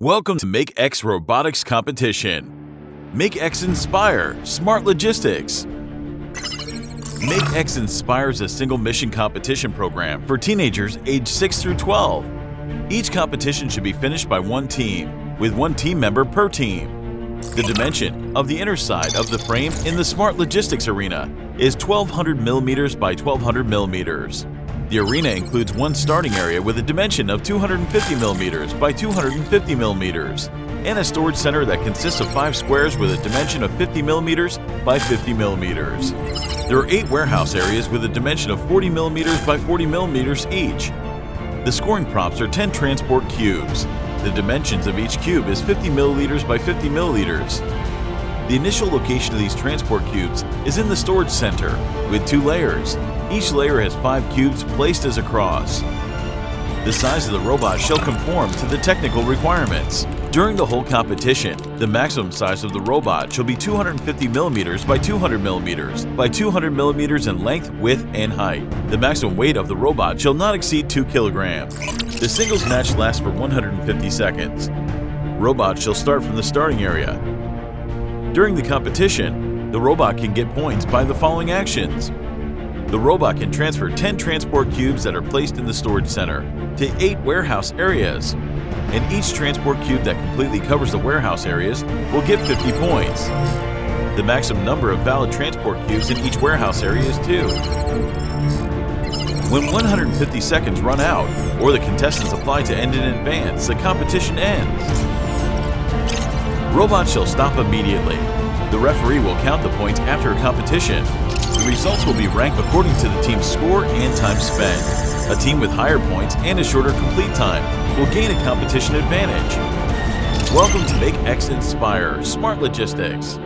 Welcome to MakeX Robotics Competition. MakeX Inspire Smart Logistics. MakeX Inspire is a single mission competition program for teenagers aged 6 through 12. Each competition should be finished by one team, with one team member per team. The dimension of the inner side of the frame in the Smart Logistics arena is 1200 millimeters by 1200 millimeters. The arena includes one starting area with a dimension of 250 millimeters by 250 millimeters, and a storage center that consists of 5 squares with a dimension of 50 millimeters by 50 millimeters. There are 8 warehouse areas with a dimension of 40 millimeters by 40 millimeters each. The scoring props are 10 transport cubes. The dimensions of each cube is 50 milliliters by 50 milliliters. The initial location of these transport cubes is in the storage center with 2 layers. Each layer has 5 cubes placed as a cross. The size of the robot shall conform to the technical requirements. During the whole competition, the maximum size of the robot shall be 250 millimeters by 200 millimeters by 200 millimeters in length, width, and height. The maximum weight of the robot shall not exceed 2 kilograms. The singles match lasts for 150 seconds. Robots shall start from the starting area. During the competition, the robot can get points by the following actions. The robot can transfer 10 transport cubes that are placed in the storage center to 8 warehouse areas, and each transport cube that completely covers the warehouse areas will get 50 points. The maximum number of valid transport cubes in each warehouse area is 2. When 150 seconds run out, or the contestants apply to end in advance, the competition ends. Robots shall stop immediately. The referee will count the points after a competition. The results will be ranked according to the team's score and time spent. A team with higher points and a shorter complete time will gain a competition advantage. Welcome to MakeX Inspire Smart Logistics.